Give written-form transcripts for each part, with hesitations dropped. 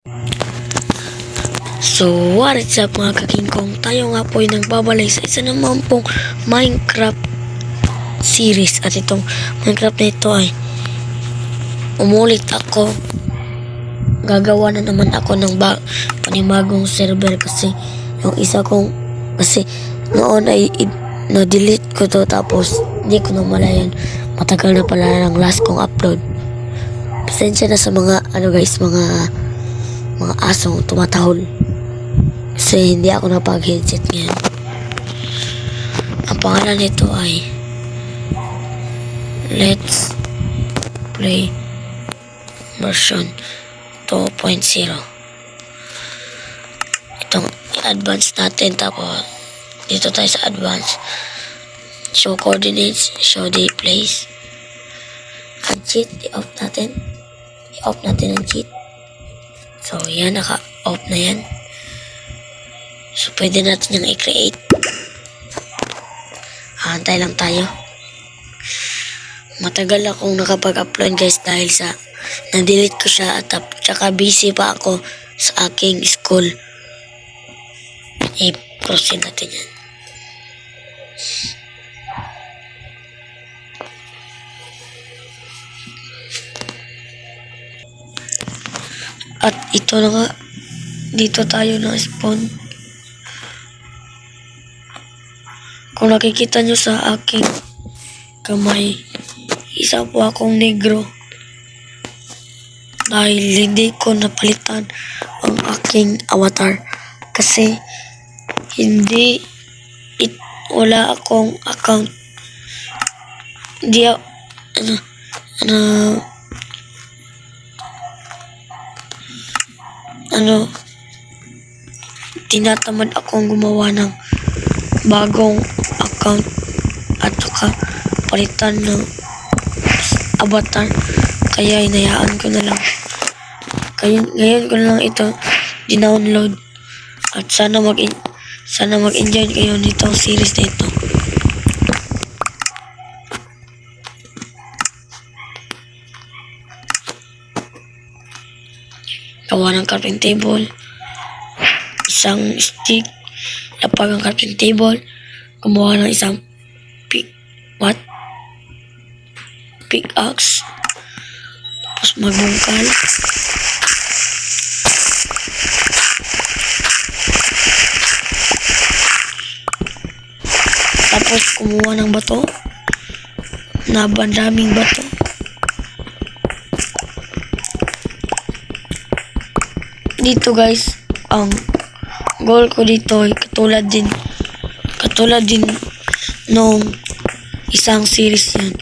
So, what is up mga kakingkong? Tayo nga po ay nagbabalik sa isa naman pong Minecraft series. At itong Minecraft na ito ay umulit ako. Gagawa na naman ako ng panibagong server kasi yung isa kong kasi noon ay na-delete ko to tapos hindi ko na malayan. Matagal na pala ng last kong upload. Pasensya na sa mga mga asong tumatahol. Kasi hindi ako napag-headset ngayon. Ang pangalan nito ay Let's Play version 2.0. Itong i-advance natin, tapos dito tayo sa advance. Show coordinates, show the place. Ang cheat, i-off natin. I-off natin ang cheat. So yan, naka-off na yan. So, pwede natin yung i-create. Hantay lang tayo. Matagal akong nakapag-upload guys dahil sa na-delete ko siya at saka busy pa ako sa aking school. I-proceed natin yan. At ito na nga. Dito tayo na-spawn. Kung nakikita nyo sa aking kamay, isa po akong negro. Dahil hindi ko napalitan ang aking avatar. Kasi wala akong account. Hindi tinatamad akong gumawa ng bagong account at saka palitan ng avatar, kaya inayaan ko na lang. Ngayon ko na lang ito dinownload at sana mag-enjoy kayo nitong series na ito. Gawa ng crafting table, isang stick, lapag ang crafting table, gumawa ng isang pickaxe, tapos magbungkal, tapos kumuha ng bato na bandaming bato. Dito guys, ang goal ko dito ay katulad din nung isang series yan,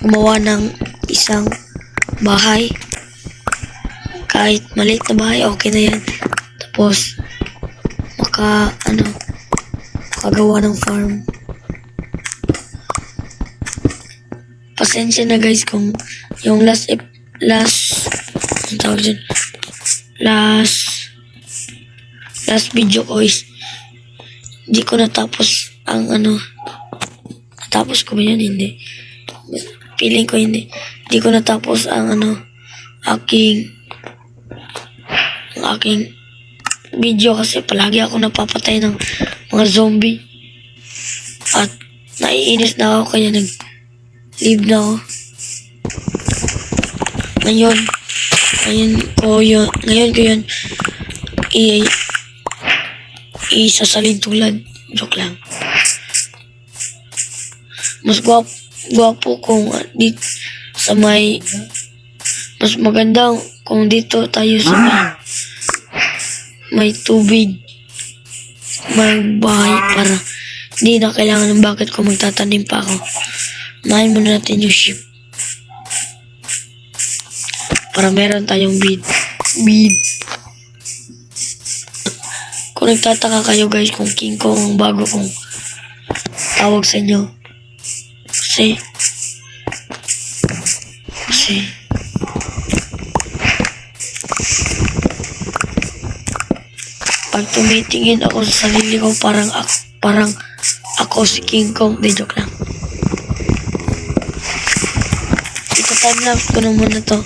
gumawa ng isang bahay, kahit maliit na bahay okay na yan, tapos makagawa ng farm. Pasensya na guys kung yung last video ko is hindi ko natapos ang natapos ko ba yan? Hindi. Feeling ko hindi. Hindi ko natapos ang aking video kasi palagi ako napapatay ng mga zombie. At naiinis na ako kaya nag-leave na ako. Ngayon ko yun isasalin tulad. Joke lang. Mas gwapo kung dito sa mas maganda kung dito tayo sa may tubig, may bahay para hindi na kailangan ng bucket kung magtatanim pa ako. Unahin muna natin yung sheep para meron tayong bead. Kung nagtataka kayo guys kung King Kong ang bago kong tawag sa inyo, kasi pag tumitingin ako sa sarili ko parang ako si King Kong. Di, joke lang. Ito timelapse ko naman na to. At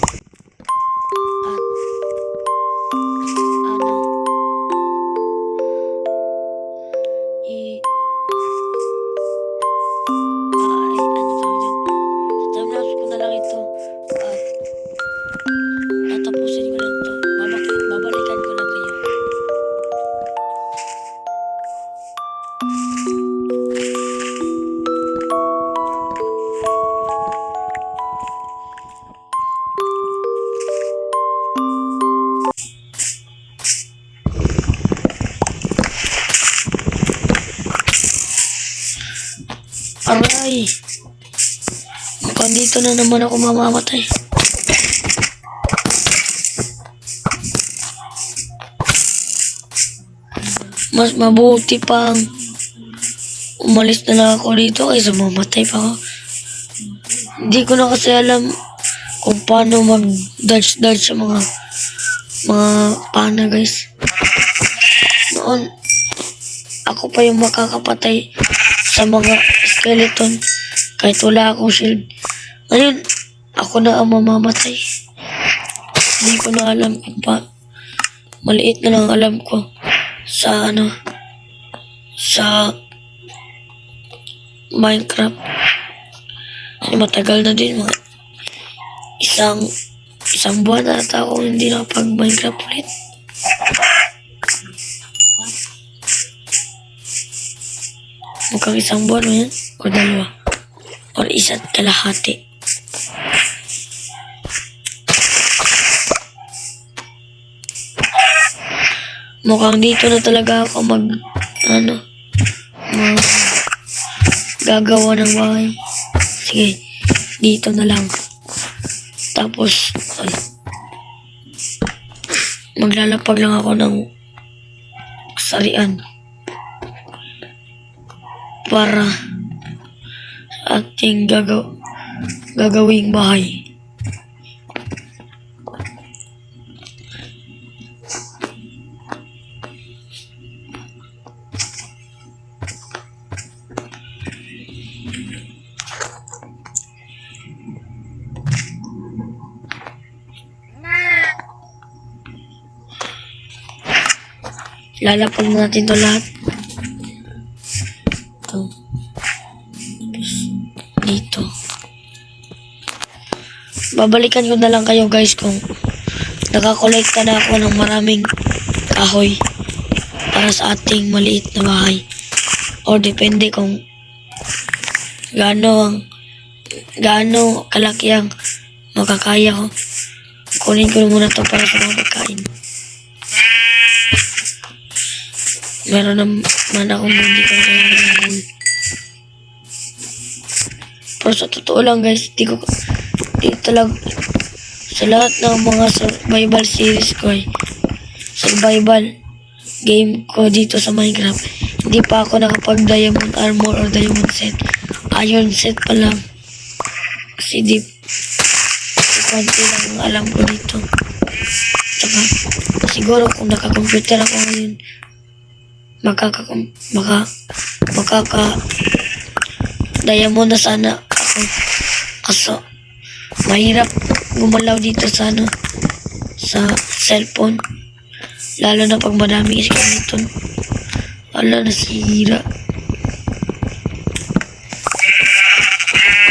Aray! Mukhang dito na naman ako mamamatay. Mas mabuti pang umalis na lang ako dito kaysa mamatay pa ako. Hindi ko na kasi alam kung paano mag-dodge sa mga pana, guys. Noon, ako pa yung makakapatay sa mga skeleton kahit wala akong shield. Ngayon, ako na ang mamamatay. Hindi ko na alam kung pa. Maliit na lang alam ko sa sa Minecraft. Ay, matagal na din, mga isang buwan na ata ako hindi nakapag-Minecraft ulit. Mukhang isang buwan mo yan, o dalawa, o isa't kalahati. Mukhang dito na talaga ako gagawa ng bahay. Sige, dito na lang. Tapos, maglalapag lang ako ng sarian para sa ating gagawing bahay. Lalapag natin to lahat. Ito. Dito. Babalikan ko na lang kayo, guys, kung nakakolekta na ako ng maraming kahoy para sa ating maliit na bahay. O depende kung gaano kalaki ang makakaya ko. Kunin ko muna to para sa mga pagkain. Meron naman akong hindi ko kailangan. Pero sa totoo lang, guys, dito lang sa lahat ng mga survival series ko, survival game ko dito sa Minecraft, hindi pa ako nakapag-diamond armor or diamond set. Iron set pa lang. Kasi konti lang alam ko dito. Tsaka, siguro kung naka-computer ako ngayon, diamond na sana ako. Kaso mahirap gumalaw dito sa cellphone, lalo na pag madaming skeleton. Wala, nasira.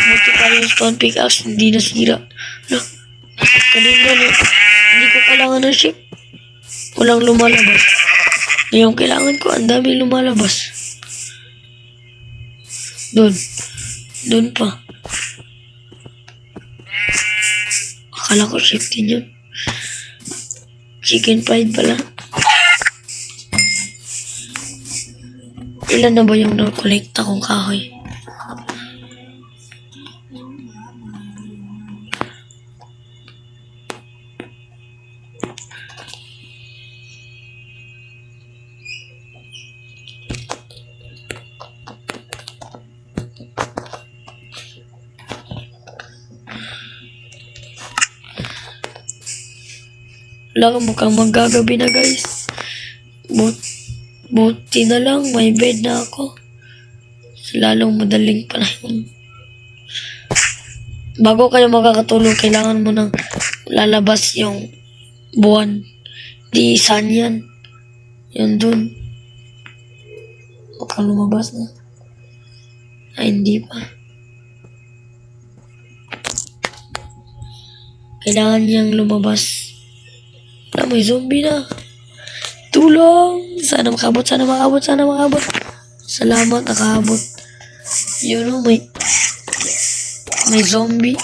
Buti pa yung stone pickaxe hindi nasira. Kanina hindi ko kailangan ng ship, walang lumalabas. Yung kailangan ko, ang dami lumalabas. Doon pa. Akala ko shift din yun. Chicken fried pala. Ilan na ba yung nakolekta kong kahoy? Wala, mukhang magagabi na, guys. Buti na lang, may bed na ako. Lalong madaling panahon. Bago kayo makakatulog, kailangan mo nang lalabas yung buwan. Di sun yan. Yun dun. Mukhang lumabas na. Ay, hindi pa. Kailangan niyang lumabas. May zombie na. Tulong! Sana makabot. Salamat, nakabot. Yun o, may zombie.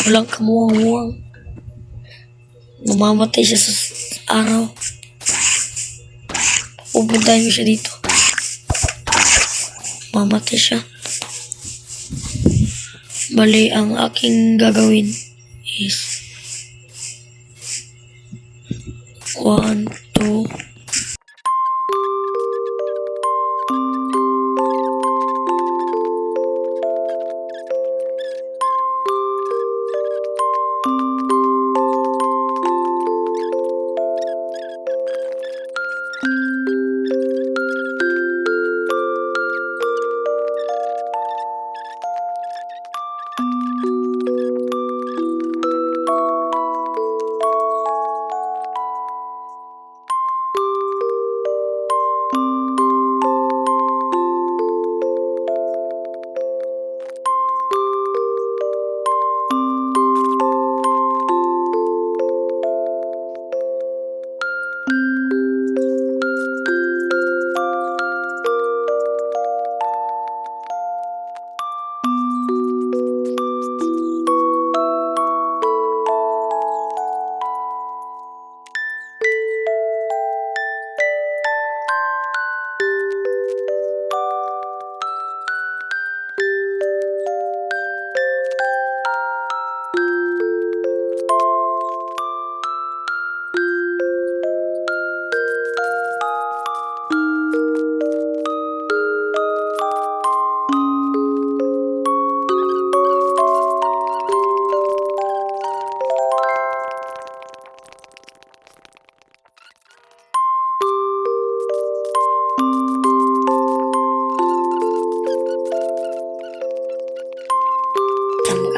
Walang kamuwang-muwang. Mamamatay siya sa araw. Pupuntahin ko siya dito. mamatay siya. Bali, ang aking gagawin is 1, 2,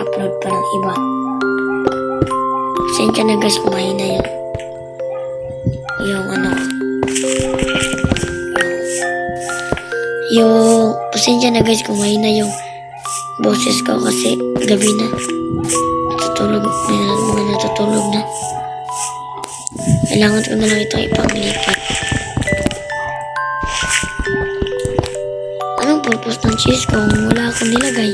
mag-upload pa ng iba. Pasensya na guys, kumain na yung ano, yung pasensya na guys, kumain na yung boses ko kasi gabi na. Natutulog, may mga natutulog na. Kailangan ko na lang ito ipanglipat. Anong purpose ng cheese kung wala akong nilagay?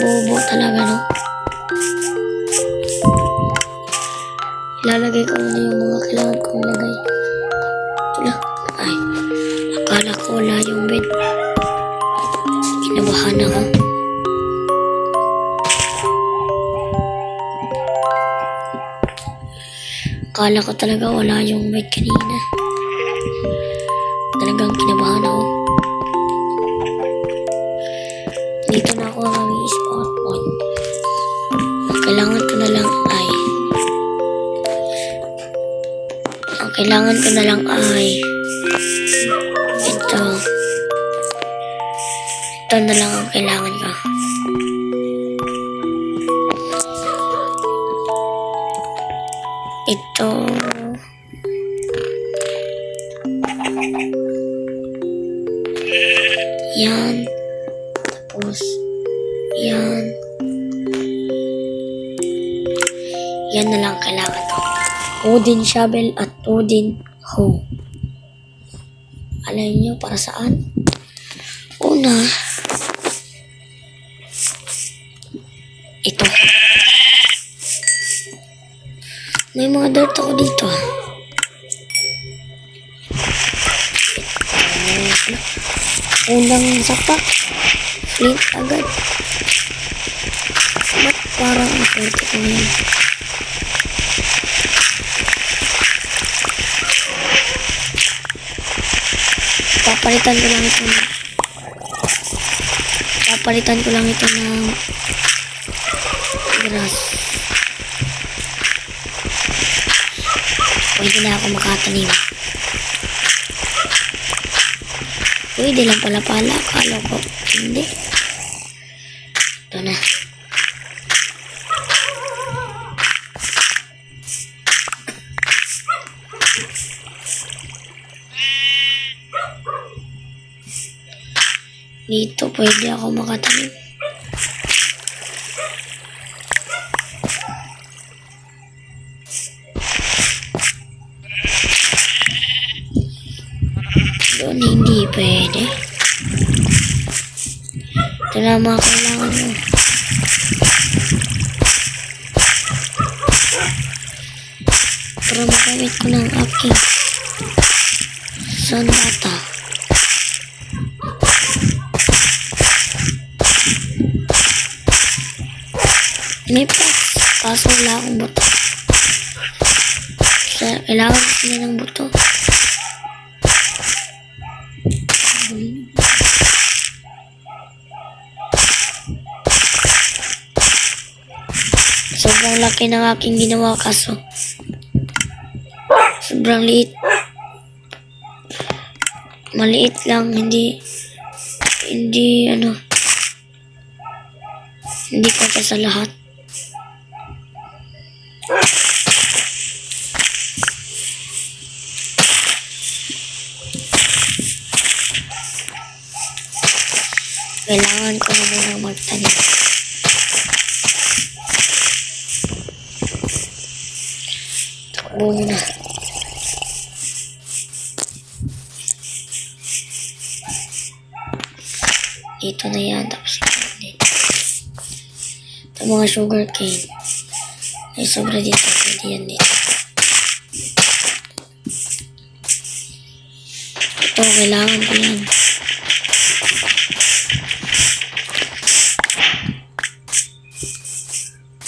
Bobo talaga, no? Ilalagay ko na yung mga kailangan kong lagay. Ito na. Ay, akala ko wala yung bed. Kinabahan ako. Akala ko talaga wala yung bed kanina. Talagang kinabahan ako. Dito na ako ang spot point. Kailangan ko na lang ay ito. Ito na lang ang kailangan ko. Ito. Yan. Tapos yan. Yan na lang kailangan ko. Wooden shovel at wooden hoe. Alam niyo para saan? Una, ito. May mga dirt ako dito. Unang sapak. Flint agad. Ba't parang effort ko ngayon? Papalitan ko lang ito ng grass. Pwede na ako makatanim. Pwede lang pala. Akala ko hindi. Ito na. Dito pwede ako makatanim. Doon hindi pwede. Ito na mga kailangan mo. Para makamit ko ng aking sandata. May box. Kaso wala akong buto. Kailangan ko na ng buto. Sobrang laki ng aking ginawa kaso sobrang liit. Maliit lang, hindi ko sa lahat. Kailangan ko na munang magtanim. Takbo na. Ito na yan. Tapos dito. Ito mga sugar cane. May sobra dito. Pwede yan dito. Ito, kailangan ko yan.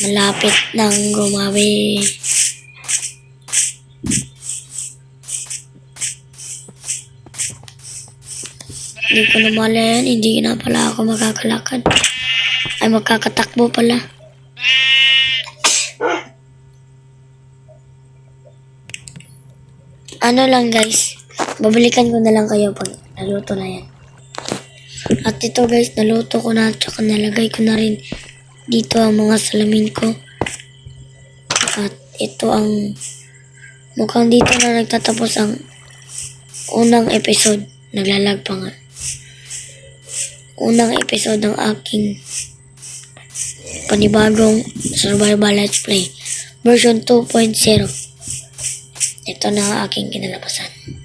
Malapit nang gumawi. Hindi ko na malayan. Hindi na pala ako makakalakad. Ay, makakatakbo pala. Ano lang guys. Babalikan ko na lang kayo pag naluto na yan. At ito guys, naluto ko na. Tsaka nalagay ko na rin dito ang mga salamin ko. At ito ang mukhang dito na nagtatapos ang unang episode. Naglalag pa nga. Unang episode ng aking panibagong survival let's play version 2.0. Ito na ang aking kinalabasan.